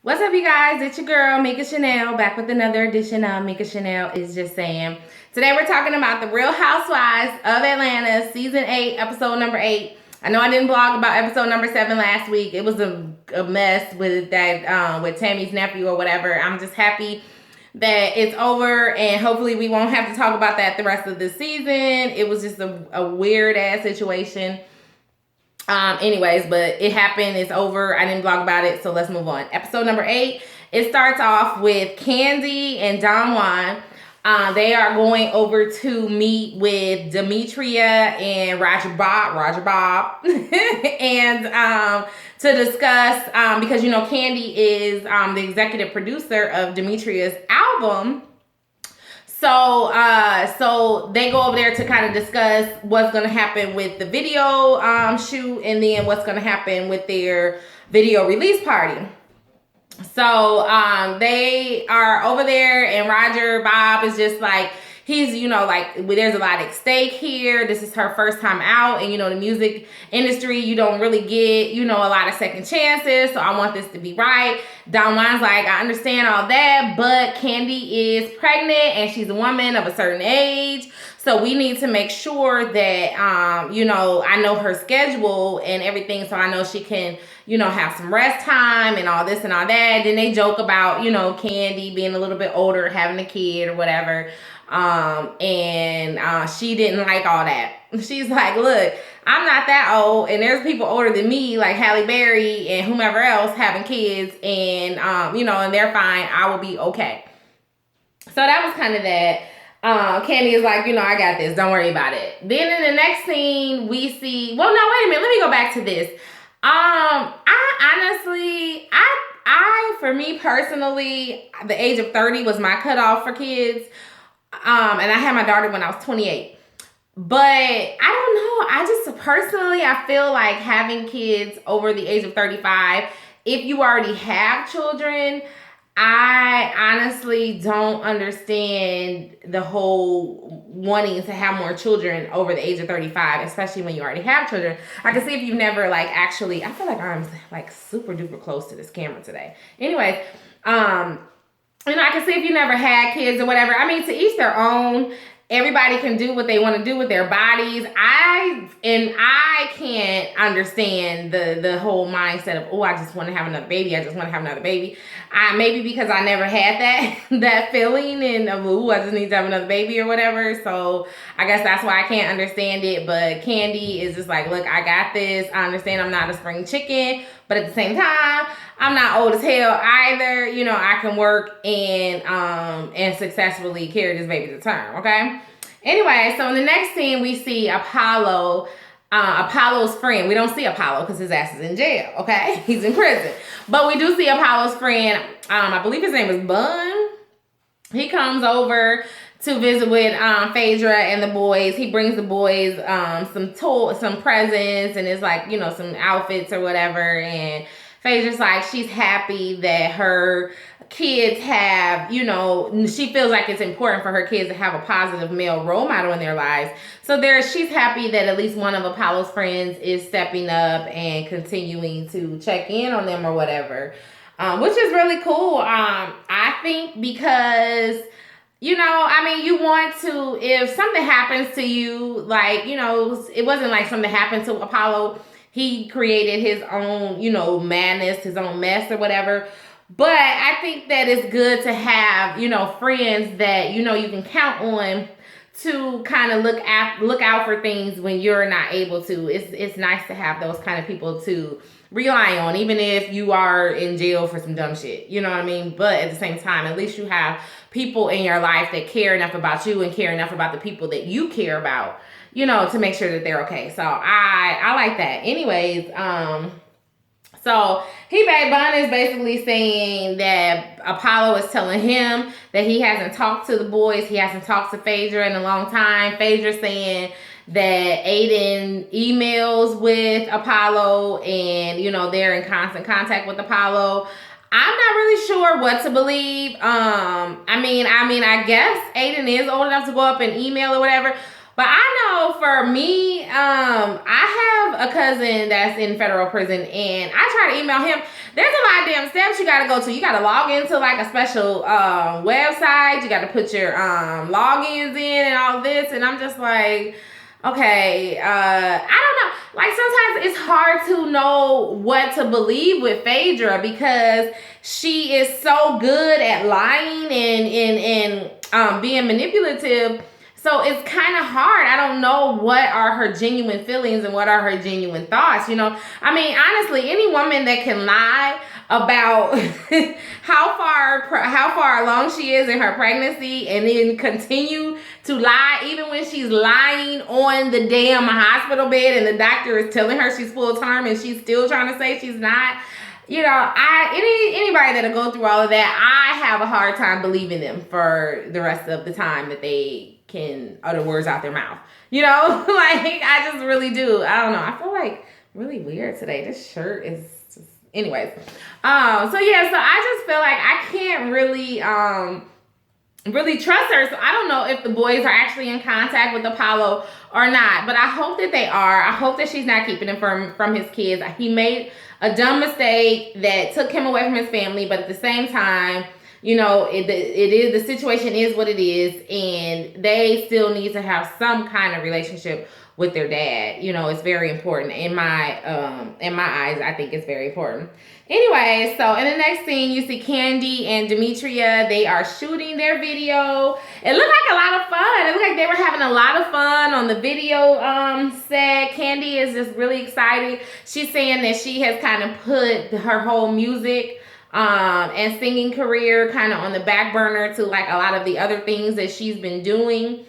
What's up, you guys? It's your girl, Mika Chanel, back with another edition of Mika Chanel is Just Saying. Today we're talking about the Real Housewives of Atlanta, Season 8, Episode number 8. I know I didn't blog about Episode number 7 last week. It was a mess with that, with Tammy's nephew or whatever. I'm just happy that it's over, and hopefully we won't have to talk about that the rest of the season. It was just a weird-ass situation. Anyways, but it happened. It's over. I didn't blog about it, so let's move on. Episode number 8. It starts off with Candy and Don Juan. They are going over to meet with Demetria and Roger Bob, and to discuss because Candy is the executive producer of Demetria's album. So they go over there to kind of discuss what's going to happen with the video shoot, and then what's going to happen with their video release party. So they are over there, and Roger Bob is just like, he's, there's a lot at stake here. This is her first time out, and the music industry, you don't really get, a lot of second chances. So I want this to be right. Don Juan's like, I understand all that, but Candy is pregnant and she's a woman of a certain age. So we need to make sure that, I know her schedule and everything. So I know she can, have some rest time and all this and all that. Then they joke about, Candy being a little bit older, having a kid or whatever. And she didn't like all that. She's like, look, I'm not that old, and there's people older than me, like Halle Berry and whomever else, having kids, and and they're fine. I will be okay. So that was kind of that. Candy is like, I got this. Don't worry about it. Then in the next scene, we see. Well, no, wait a minute. Let me go back to this. I honestly, for me personally, the age of 30 was my cutoff for kids. And I had my daughter when I was 28. But I don't know. I just personally, I feel like having kids over the age of 35, if you already have children, I honestly don't understand the whole wanting to have more children over the age of 35, especially when you already have children. I can see if you've never I feel like I'm super duper close to this camera today. Anyways, I can see if you never had kids or whatever. I mean, to each their own. Everybody can do what they want to do with their bodies. I can't understand the whole mindset of, I just want to have another baby. I just want to have another baby. Maybe because I never had that feeling and I just need to have another baby or whatever. So I guess that's why I can't understand it. But Candy is just like, look, I got this. I understand I'm not a spring chicken, but at the same time, I'm not old as hell either. I can work and successfully carry this baby to term, okay? Anyway, so in the next scene, we see Apollo, Apollo's friend. We don't see Apollo because his ass is in jail, okay? He's in prison. But we do see Apollo's friend. I believe his name is Bun. He comes over to visit with Phaedra and the boys. He brings the boys some presents, and it's like, some outfits or whatever. And Phaedra's like, she's happy that her kids have, she feels like it's important for her kids to have a positive male role model in their lives. So she's happy that at least one of Apollo's friends is stepping up and continuing to check in on them or whatever, which is really cool. I think because, you want to, if something happens to you, it wasn't like something happened to Apollo. He created his own, madness, his own mess or whatever. But I think that it's good to have, friends that, you can count on to kind of look out for things when you're not able to. It's nice to have those kind of people to rely on, even if you are in jail for some dumb shit. You know what I mean? But at the same time, at least you have people in your life that care enough about you and care enough about the people that you care about, to make sure that they're okay. So I like that. Anyways, so Bun is basically saying that Apollo is telling him that he hasn't talked to the boys. He hasn't talked to Phaedra in a long time. Phaedra saying that Aiden emails with Apollo and, they're in constant contact with Apollo. I'm not really sure what to believe. I guess Aiden is old enough to go up and email or whatever. But I know for me, I have a cousin that's in federal prison, and I try to email him. There's a lot of damn steps you gotta go to. You gotta log into like a special website. You gotta put your logins in and all this, and I'm just like, okay, I don't know. Like sometimes it's hard to know what to believe with Phaedra because she is so good at lying and being manipulative. So it's kind of hard. I don't know what are her genuine feelings and what are her genuine thoughts. You know, I mean, honestly, any woman that can lie about how far along she is in her pregnancy and then continue to lie even when she's lying on the damn hospital bed and the doctor is telling her she's full term and she's still trying to say she's not. You know, anybody that'll go through all of that, I have a hard time believing them for the rest of the time that they can utter words out their mouth. You know, like I just really do. I don't know. I feel like really weird today. This shirt is just, anyways. So yeah, so I just feel like I can't really trust her. So I don't know if the boys are actually in contact with Apollo or not, but I hope that they are. I hope that she's not keeping him from his kids. He made a dumb mistake that took him away from his family, but at the same time, you know, it is, the situation is what it is, and they still need to have some kind of relationship with their dad. You know, it's very important in my eyes. I think it's very important. Anyway, so in the next scene, you see Candy and Demetria. They are shooting their video. It looked like a lot of fun. It looked like they were having a lot of fun on the video set. Candy is just really excited. She's saying that she has kind of put her whole music and singing career kind of on the back burner to like a lot of the other things that she's been doing.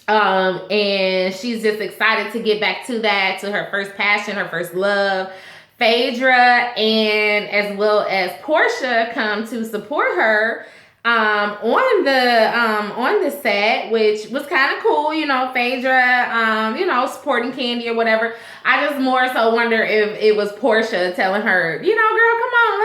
And she's just excited to get back to that, to her first passion, her first love. Phaedra and as well as Portia come to support her on the set, which was kind of cool. You know, Phaedra, you know, supporting Candy or whatever. I just more so wonder if it was Portia telling her, you know, girl, come on,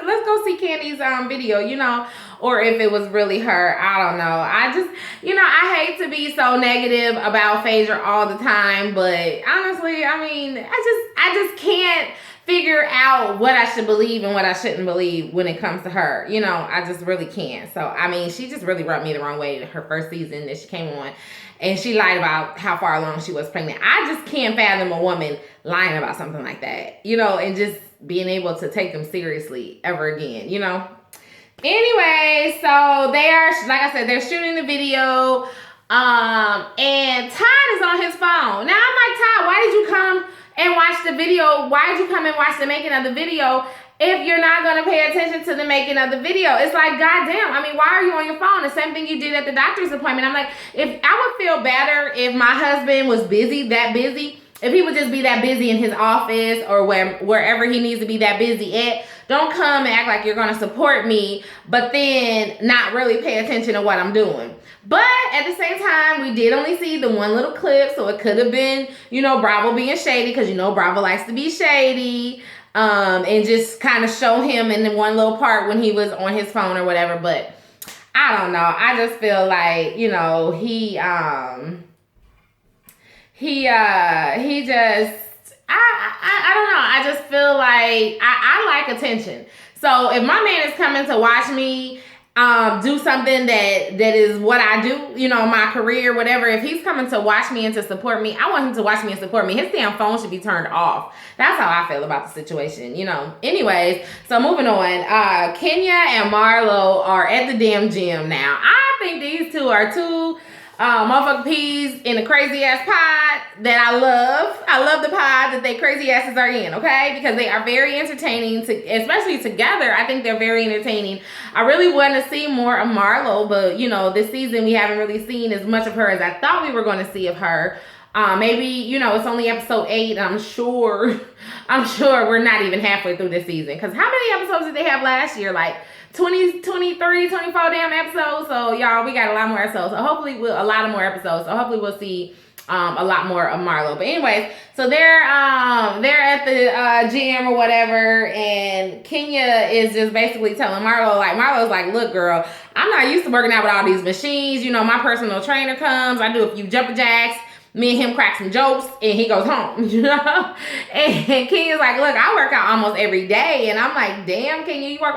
let's go see Candy's video, you know, or if it was really her. I don't know. I just, you know, I hate to be so negative about Phaedra all the time, but honestly, I mean, I just can't figure out what I should believe and what I shouldn't believe when it comes to her. You know, I just really can't. So, I mean, she just really rubbed me the wrong way her first season that she came on. And she lied about how far along she was pregnant. I just can't fathom a woman lying about something like that, you know, and just being able to take them seriously ever again, you know. Anyway, so they are, like I said, they're shooting the video. And Todd is on his phone. Now, I'm like, Todd, why did you come and watch the video? Why did you come and watch the making of the video if you're not going to pay attention to the making of the video? It's like, goddamn, I mean, why are you on your phone? The same thing you did at the doctor's appointment. I'm like, if I would feel better if my husband was that busy, if he would just be that busy in his office or wherever he needs to be that busy at. Don't come and act like you're going to support me, but then not really pay attention to what I'm doing. But at the same time, we did only see the one little clip, so it could have been, you know, Bravo being shady, because, you know, Bravo likes to be shady, and just kind of show him in the one little part when he was on his phone or whatever. But I don't know. I just feel like, you know, he just, I don't know. I just feel like I like attention. So if my man is coming to watch me do something that is what I do, you know, my career, whatever, if he's coming to watch me and to support me, I want him to watch me and support me. His damn phone should be turned off. That's how I feel about the situation, you know. Anyways, so moving on. Kenya and Marlo are at the damn gym now. I think these two are two motherfucking peas in a crazy ass pod that I love. I love the pod that they crazy asses are in, okay? Because they are very entertaining, especially together. I think they're very entertaining. I really want to see more of Marlo, but, you know, this season we haven't really seen as much of her as I thought we were going to see of her. Maybe, you know, it's only episode 8. I'm sure we're not even halfway through this season. Because how many episodes did they have last year? Like 20, 23, 24 damn episodes. So, y'all, we got a lot more episodes. So, hopefully, a lot of more episodes. So, hopefully, we'll see a lot more of Marlo. But anyways, so they're at the gym or whatever, and Kenya is just basically telling Marlo, like, Marlo's like, look, girl, I'm not used to working out with all these machines. You know, my personal trainer comes, I do a few jumping jacks, me and him crack some jokes, and he goes home, you know? And Kenya's like, look, I work out almost every day. And I'm like, damn, Kenya, you work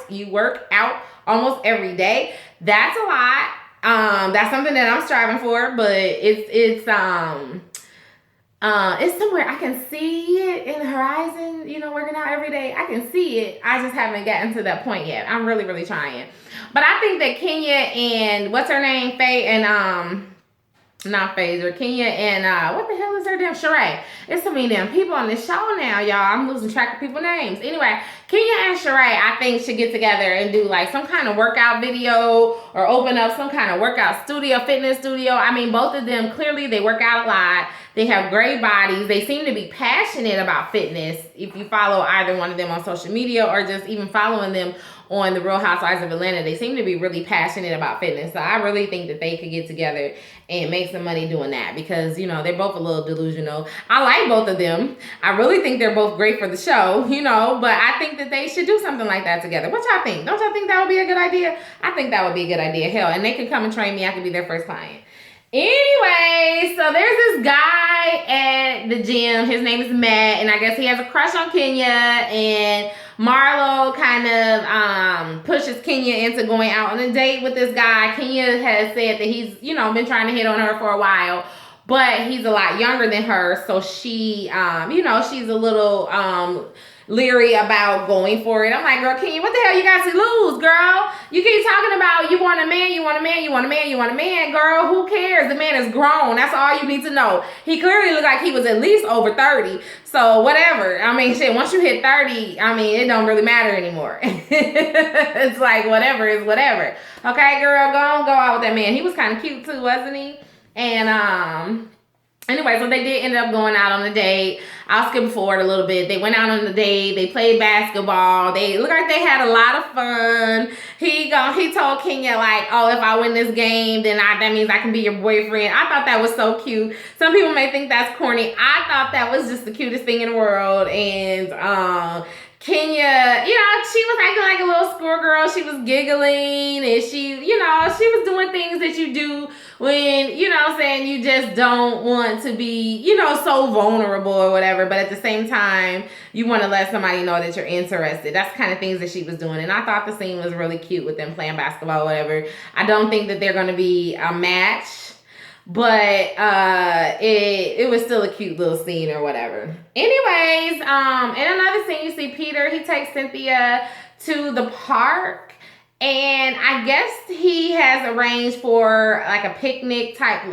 you work out almost every day. That's a lot. That's something that I'm striving for, but it's somewhere I can see it in the horizon, you know, working out every day. I can see it. I just haven't gotten to that point yet. I'm really, really trying. But I think that Kenya and what's her name? Faye and not Phaser, Kenya and what the hell is her damn Sheree? It's so many damn people on this show now, y'all. I'm losing track of people's names. Anyway, Kenya and Sheree, I think, should get together and do like some kind of workout video or open up some kind of workout studio, fitness studio. I mean, both of them, clearly they work out a lot. They have great bodies. They seem to be passionate about fitness. If you follow either one of them on social media or just even following them on the Real Housewives of Atlanta, they seem to be really passionate about fitness. So I really think that they could get together and make some money doing that because, you know, they're both a little delusional. I like both of them. I really think they're both great for the show, you know, but I think that they should do something like that together. What y'all think? Don't y'all think that would be a good idea? I think that would be a good idea. Hell, and they can come and train me. I could be their first client. Anyway, so there's this guy at the gym. His name is Matt, and I guess he has a crush on Kenya, and Marlo kind of pushes Kenya into going out on a date with this guy. Kenya has said that he's, you know, been trying to hit on her for a while, but he's a lot younger than her, so she, you know, she's a little leery about going for it. I'm like, girl, Kenya, what the hell you got to lose, girl? You keep talking about you want a man, you want a man, you want a man, you want a man, girl. Who cares? The man is grown. That's all you need to know. He clearly looked like he was at least over 30. So whatever. I mean, shit, once you hit 30, I mean, it don't really matter anymore. It's like whatever is whatever. Okay, girl, go out with that man. He was kind of cute too, wasn't he? And anyway, so they did end up going out on a date. I'll skip forward a little bit. They went out on the date. They played basketball. They looked like they had a lot of fun. He told Kenya, like, oh, if I win this game, then that means I can be your boyfriend. I thought that was so cute. Some people may think that's corny. I thought that was just the cutest thing in the world. And Kenya, you know, she was acting like a little schoolgirl. She was giggling and she, you know, she was doing things that you do when, you know what I'm saying, you just don't want to be, you know, so vulnerable or whatever. But at the same time, you want to let somebody know that you're interested. That's the kind of things that she was doing. And I thought the scene was really cute with them playing basketball or whatever. I don't think that they're going to be a match. But it was still a cute little scene or whatever. Anyways, in another scene, you see Peter. He takes Cynthia to the park. And I guess he has arranged for like a picnic type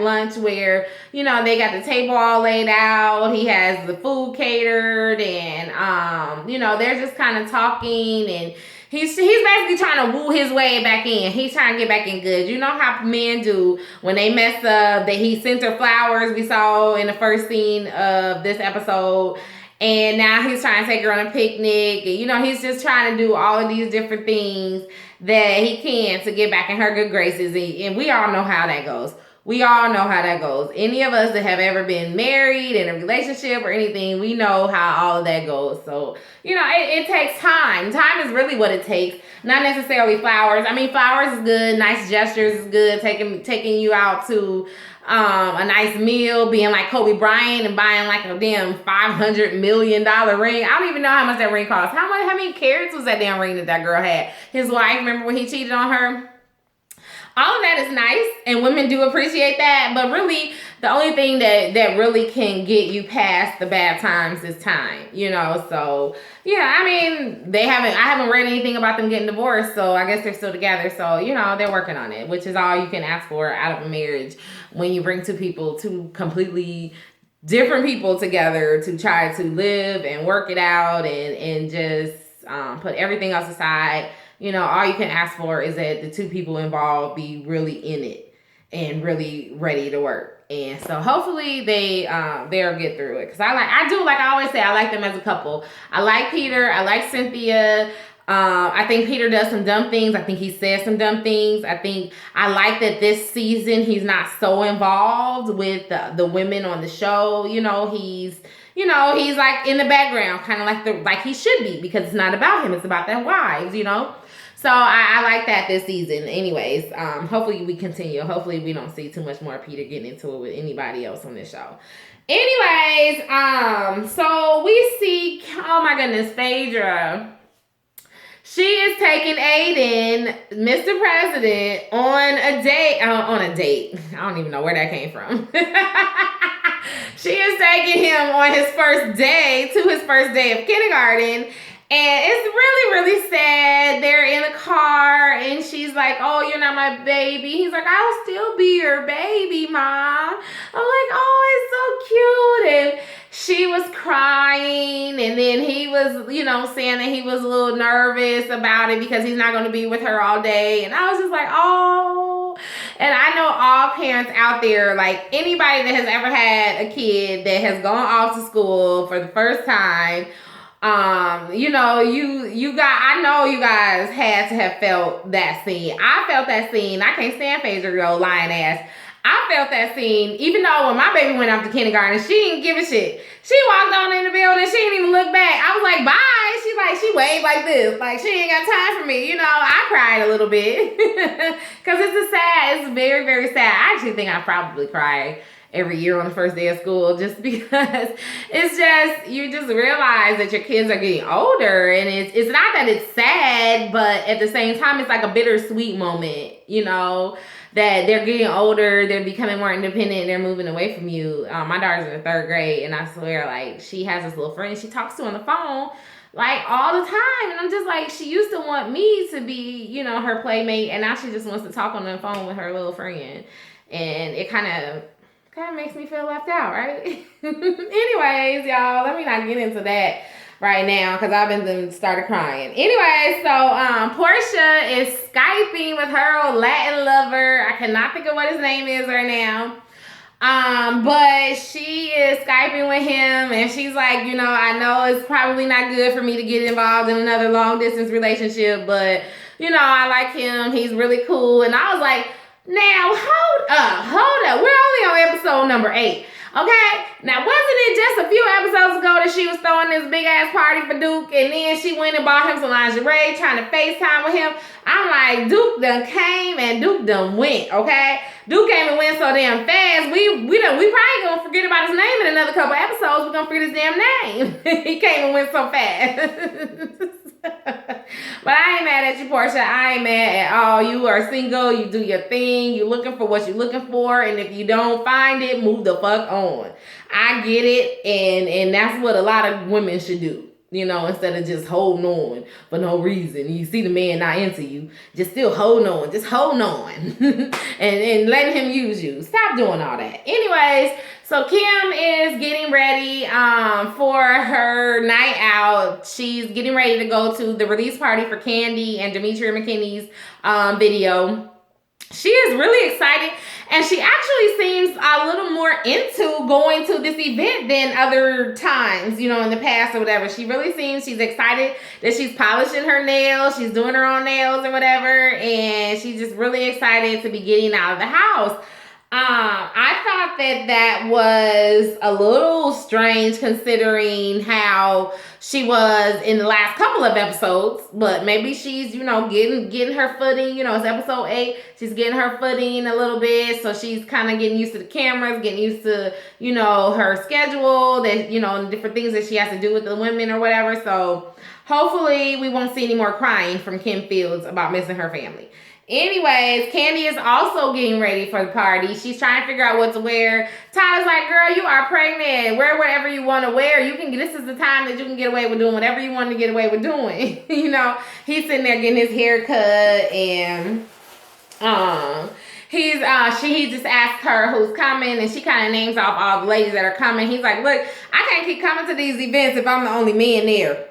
lunch where, you know, they got the table all laid out. He has the food catered and, you know, they're just kind of talking and He's basically trying to woo his way back in. He's trying to get back in good. You know how men do when they mess up. That he sent her flowers we saw in the first scene of this episode. And now he's trying to take her on a picnic. And, you know, he's just trying to do all of these different things that he can to get back in her good graces. And we all know how that goes. We all know how that goes. Any of us that have ever been married in a relationship or anything, we know how all of that goes. So, you know, it takes time. Time is really what it takes. Not necessarily flowers. I mean, flowers is good. Nice gestures is good. Taking you out to a nice meal, being like Kobe Bryant and buying like a damn $500 million ring. I don't even know how much that ring cost. How many carats was that damn ring that girl had? His wife, remember when he cheated on her? All of that is nice, and women do appreciate that, but really, the only thing that really can get you past the bad times is time, you know, so, yeah, I mean, I haven't read anything about them getting divorced, so I guess they're still together, so, you know, they're working on it, which is all you can ask for out of a marriage when you bring two completely different people together to try to live and work it out and just put everything else aside. You know, all you can ask for is that the two people involved be really in it and really ready to work. And so hopefully they'll get through it. Because I always say, I like them as a couple. I like Peter. I like Cynthia. I think Peter does some dumb things. I think he says some dumb things. I like that this season he's not so involved with the women on the show. He's like in the background, kind of like he should be, because it's not about him. It's about their wives. So I like that this season. Anyways, hopefully we continue. Hopefully we don't see too much more Peter getting into it with anybody else on this show. Anyways, so we see, oh my goodness, Phaedra. She is taking Aiden, Mr. President, on a date. I don't even know where that came from. She is taking him on his first day of kindergarten. And it's really, really sad. They're in a car and she's like, oh, you're not my baby. He's like, I'll still be your baby, Mom. I'm like, oh, it's so cute. And she was crying, and then he was, saying that he was a little nervous about it because he's not going to be with her all day. And I was just like, oh. And I know all parents out there, like anybody that has ever had a kid that has gone off to school for the first time, I know you guys had to have felt that scene. I felt that scene. I can't stand Phaedra, yo, lying ass. I felt that scene, even though when my baby went off to kindergarten, she didn't give a shit. She walked on in the building, she didn't even look back. I was like, bye. She waved like this, like she ain't got time for me. I cried a little bit because it's very, very sad. I actually think I probably cry every year on the first day of school, just because you just realize that your kids are getting older, and it's not that it's sad, but at the same time it's like a bittersweet moment, that they're getting older, they're becoming more independent, they're moving away from you. My daughter's in the 3rd grade, and I swear, like, she has this little friend she talks to on the phone like all the time, and I'm just like, she used to want me to be, her playmate, and now she just wants to talk on the phone with her little friend, and it kind of makes me feel left out, right? Anyways, y'all, let me not get into that right now because I've been started crying. Anyway, so Portia is Skyping with her old Latin lover. I cannot think of what his name is right now. But she is Skyping with him, and she's like, I know it's probably not good for me to get involved in another long distance relationship, but I like him. He's really cool. And I was like, now, hold up. We're only on episode number 8, okay? Now, wasn't it just a few episodes ago that she was throwing this big-ass party for Duke, and then she went and bought him some lingerie, trying to FaceTime with him? I'm like, Duke done came and Duke done went, okay? Duke came and went so damn fast, we probably gonna forget about his name in another couple episodes. We're gonna forget his damn name. He came and went so fast. But I ain't mad at you, Portia. I ain't mad at all. You are single. You do your thing. You looking for what you're looking for. And if you don't find it, move the fuck on. I get it. And that's what a lot of women should do. Instead of just holding on for no reason. You see the man not into you, just still holding on. Just holding on. and letting him use you. Stop doing all that. Anyways, so Kim is getting ready for her night out. She's getting ready to go to the release party for Candy and Demetria McKinney's video. She is really excited, and she actually seems a little more into going to this event than other times, in the past or whatever. She really seems she's excited that she's polishing her nails, she's doing her own nails or whatever, and she's just really excited to be getting out of the house. I thought that was a little strange considering how she was in the last couple of episodes, but maybe she's, getting her footing, it's episode 8, she's getting her footing a little bit, so she's kind of getting used to the cameras, getting used to, her schedule, that, different things that she has to do with the women or whatever, so hopefully we won't see any more crying from Kim Fields about missing her family. Anyways, Candy is also getting ready for the party. She's trying to figure out what to wear. Tyler's like, girl, you are pregnant. Wear whatever you want to wear. This is the time that you can get away with doing whatever you want to get away with doing. He's sitting there getting his hair cut, and he just asked her who's coming, and she kind of names off all the ladies that are coming. He's like, look, I can't keep coming to these events if I'm the only man there.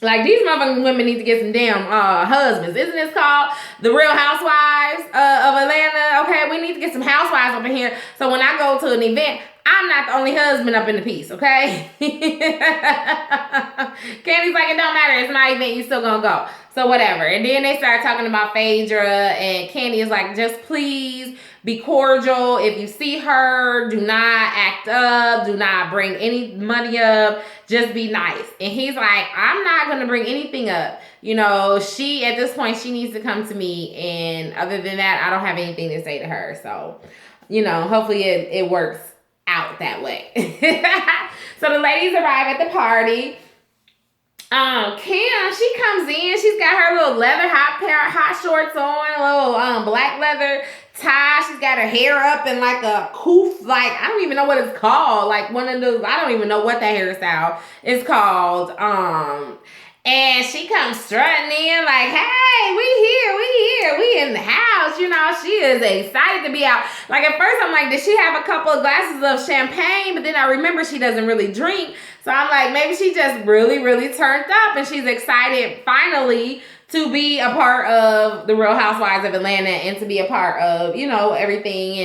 Like, these motherfucking women need to get some damn husbands. Isn't this called the Real Housewives of Atlanta? Okay, we need to get some housewives up in here. So when I go to an event, I'm not the only husband up in the piece, okay? Candy's like, it don't matter. It's my event. You still gonna go. So whatever. And then they start talking about Phaedra, and Candy is like, just please be cordial. If you see her, do not act up. Do not bring any money up. Just be nice. And he's like, I'm not going to bring anything up. You know, at this point, she needs to come to me. And other than that, I don't have anything to say to her. So, you know, hopefully it works out that way. So the ladies arrive at the party. Kim, she comes in. She's got her little leather hot shorts on, a little black leather tie. She's got her hair up in like a coof, like I don't even know what it's called. Like one of those, I don't even know what that hairstyle is called. And she comes strutting in like, hey, we in the house. You know, she is excited to be out. Like at first I'm like, did she have a couple of glasses of champagne? But then I remember she doesn't really drink. So I'm like, maybe she just really, really turned up and she's excited finally to be a part of the Real Housewives of Atlanta and to be a part of, you know, everything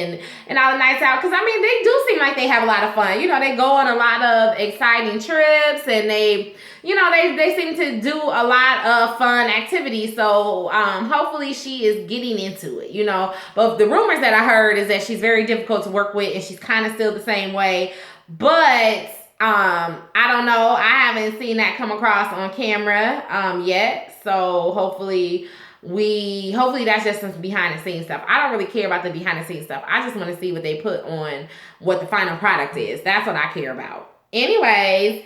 and all the nights out. Because, I mean, they do seem like they have a lot of fun. You know, they go on a lot of exciting trips and they, you know, they seem to do a lot of fun activities. So, hopefully she is getting into it, you know. But the rumors that I heard is that she's very difficult to work with and she's kind of still the same way. But I don't know. I haven't seen that come across on camera yet. So hopefully that's just some behind the scenes stuff. I don't really care about the behind the scenes stuff. I just want to see what they put on what the final product is. That's what I care about. Anyways,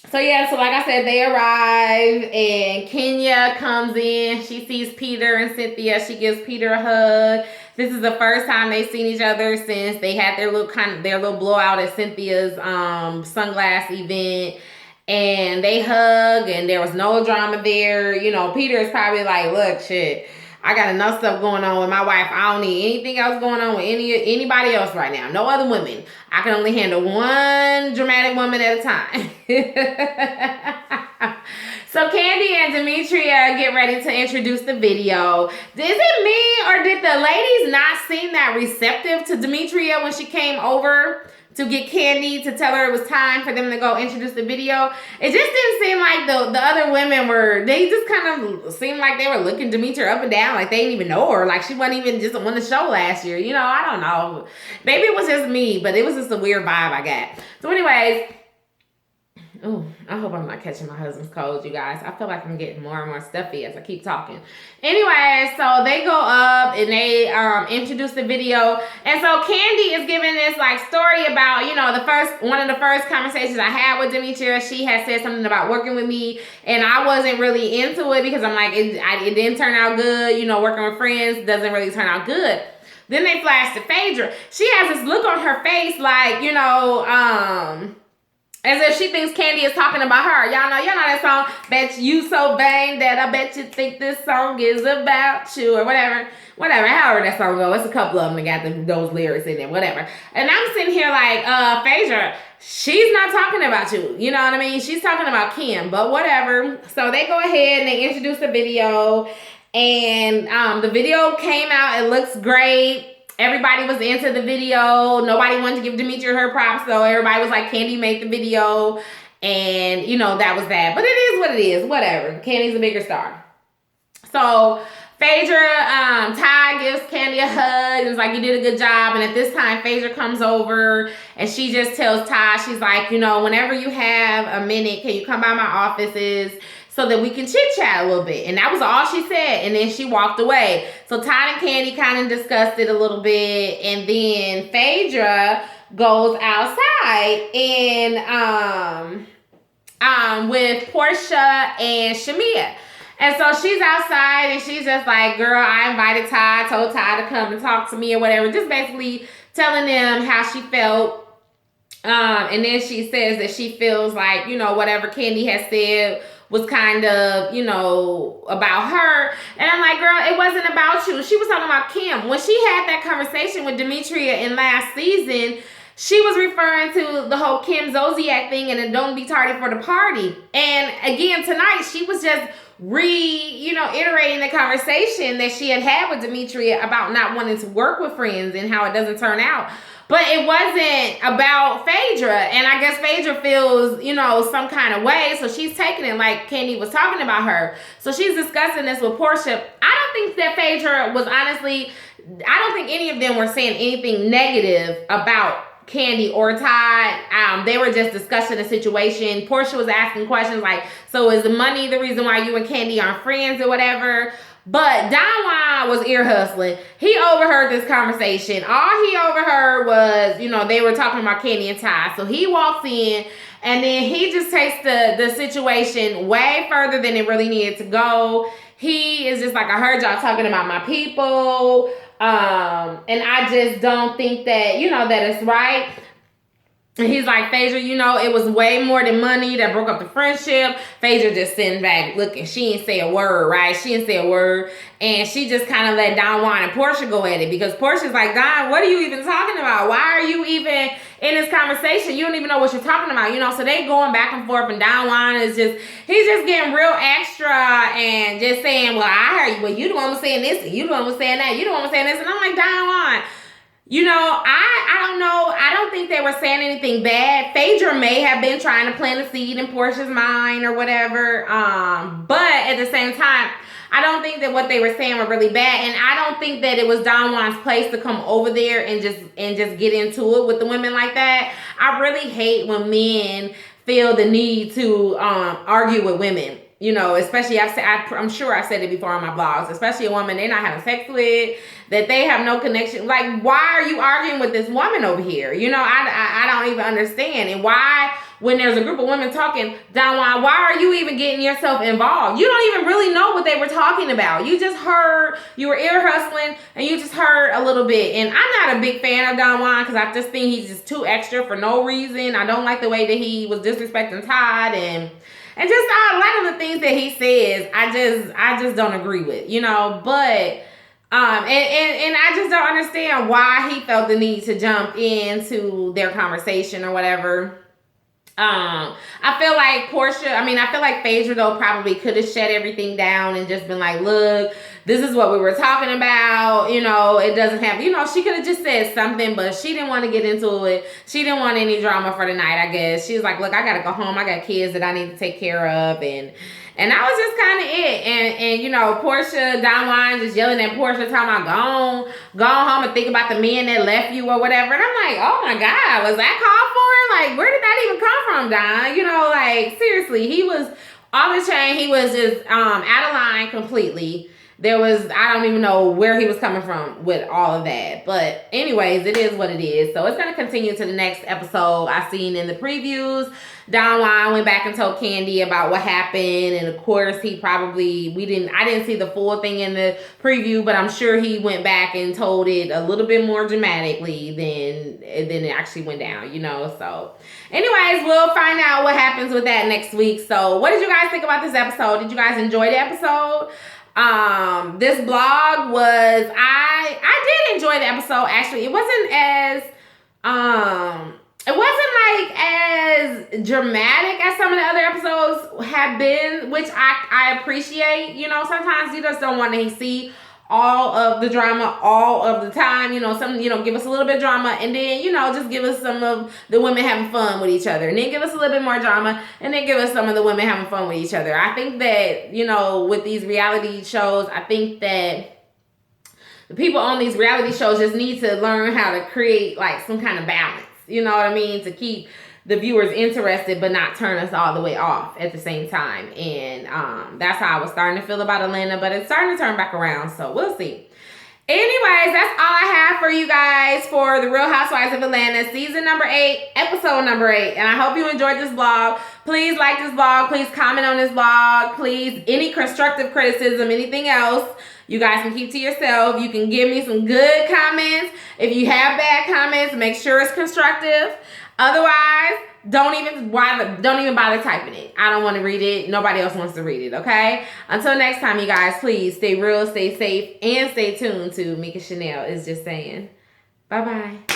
so yeah, so like I said, they arrive and Kenya comes in. She sees Peter and Cynthia. She gives Peter a hug. This is the first time they've seen each other since they had their little blowout at Cynthia's sunglass event. And they hug and there was no drama there. You know, Peter is probably like, look, shit, I got enough stuff going on with my wife. I don't need anything else going on with anybody else right now. No other women. I can only handle one dramatic woman at a time. So Candy and Demetria get ready to introduce the video. Is it me or did the ladies not seem that receptive to Demetria when she came over to get Candy to tell her it was time for them to go introduce the video? It just didn't seem like the other women they just kind of seemed like they were looking Demetria up and down like they didn't even know her. Like she wasn't even just on the show last year. You know, I don't know. Maybe it was just me, but it was just a weird vibe I got. So anyways, oh, I hope I'm not catching my husband's cold, you guys. I feel like I'm getting more and more stuffy as I keep talking. Anyway, so they go up and they introduce the video. And so Candy is giving this like story about, you know, one of the first conversations I had with Demetria. She had said something about working with me and I wasn't really into it because I'm like, it didn't turn out good. You know, working with friends doesn't really turn out good. Then they flash to Phaedra. She has this look on her face like, you know, as if she thinks Candy is talking about her. Y'all know that song, bet you so vain that I bet you think this song is about you, or whatever, however that song goes. It's a couple of them that got those lyrics in there, whatever. And I'm sitting here like, Phaedra, she's not talking about you. You know what I mean? She's talking about Kim, but whatever. So they go ahead and they introduce the video, and the video came out. It looks great. Everybody was into the video. Nobody wanted to give Demetria her props, so everybody was like, Candy made the video. And, you know, that was that. But it is what it is. Whatever. Candy's a bigger star. So, Phaedra, Ty gives Candy a hug. And it's like, you did a good job. And at this time, Phaedra comes over and she just tells Ty, she's like, you know, whenever you have a minute, can you come by my offices so that we can chit-chat a little bit? And that was all she said. And then she walked away. So Todd and Candy kind of discussed it a little bit. And then Phaedra goes outside and with Portia and Shamia. And so she's outside and she's just like, girl, I invited Ty, told Ty to come and talk to me or whatever. Just basically telling them how she felt. And then she says that she feels like, you know, whatever Candy has said was kind of, you know, about her. And I'm like, girl, it wasn't about you. She was talking about Kim. When she had that conversation with Demetria in last season, she was referring to the whole Kim Zolciak thing and the don't be tardy for the party. And again, tonight, she was just iterating the conversation that she had with Demetria about not wanting to work with friends and how it doesn't turn out. But it wasn't about Phaedra. And I guess Phaedra feels, some kind of way. So she's taking it like Kandi was talking about her. So she's discussing this with Portia. I don't think that Phaedra was honestly, I don't think any of them were saying anything negative about Kandi or Todd. They were just discussing the situation. Portia was asking questions like, so is the money the reason why you and Kandi aren't friends or whatever? But Don Juan was ear hustling. He overheard this conversation. All he overheard was, they were talking about Kandi and Todd. So he walks in and then he just takes the situation way further than it really needed to go. He is just like, I heard y'all talking about my people. And I just don't think that, that it's right. And he's like, Phaedra, it was way more than money that broke up the friendship. Phaedra just sitting back looking. She didn't say a word, right? She didn't say a word. And she just kind of let Don Juan and Portia go at it. Because Portia's like, Don, what are you even talking about? Why are you even in this conversation? You don't even know what you're talking about. So they going back and forth. And Don Juan is he's just getting real extra and just saying, well, I heard you. Well, you the one was saying this. And you the one was saying that. You the one was saying this. And I'm like, Don Juan. I don't know. I don't think they were saying anything bad. Phaedra may have been trying to plant a seed in Portia's mind or whatever. But at the same time, I don't think that what they were saying were really bad. And I don't think that it was Don Juan's place to come over there and just get into it with the women like that. I really hate when men feel the need to argue with women. Especially I'm sure I said it before on my blogs, especially a woman they're not having sex with, that they have no connection. Like, why are you arguing with this woman over here? I don't even understand. And why, when there's a group of women talking, Don Juan, why are you even getting yourself involved? You don't even really know what they were talking about. You just heard, you were ear hustling, and you just heard a little bit. And I'm not a big fan of Don Juan because I just think he's just too extra for no reason. I don't like the way that he was disrespecting Todd and just a lot of the things that he says, I just don't agree with, but, and I just don't understand why he felt the need to jump into their conversation or whatever. I feel like Phaedra though probably could have shut everything down and just been like, look, this is what we were talking about. It doesn't have, she could have just said something, but she didn't want to get into it. She didn't want any drama for the night, I guess. She was like, look, I got to go home. I got kids that I need to take care of. And that was just kind of it. And Portia, Don Juan just yelling at Portia, talking about go home and think about the men that left you or whatever. And I'm like, oh my God, was that called for? Like, where did that even come from, Don? Seriously, he was off the chain. He was just out of line completely. I don't even know where he was coming from with all of that. But anyways, it is what it is. So it's going to continue to the next episode. I seen in the previews, Don Juan went back and told Kandi about what happened. And of course, I didn't see the full thing in the preview, but I'm sure he went back and told it a little bit more dramatically than it actually went down, So anyways, we'll find out what happens with that next week. So what did you guys think about this episode? Did you guys enjoy the episode? This blog was, I did enjoy the episode. Actually, it wasn't as dramatic as some of the other episodes have been, which I appreciate. Sometimes you just don't want to see all of the drama all of the time. Give us a little bit of drama and then, just give us some of the women having fun with each other. And then give us a little bit more drama and then give us some of the women having fun with each other. I think that, with these reality shows, I think that the people on these reality shows just need to learn how to create like some kind of balance. You know what I mean? To keep the viewers interested but not turn us all the way off at the same time. And that's how I was starting to feel about Atlanta, but it's starting to turn back around, so we'll see. Anyways, that's all I have for you guys for The Real Housewives of Atlanta, season number 8, episode number 8. And I hope you enjoyed this vlog. Please like this vlog. Please comment on this vlog. Please, any constructive criticism, anything else, you guys can keep to yourself. You can give me some good comments. If you have bad comments, make sure it's constructive. Otherwise, don't even bother typing it. I don't want to read it. Nobody else wants to read it, okay? Until next time, you guys, please stay real, stay safe, and stay tuned to Mika Chanel is just saying. Bye-bye.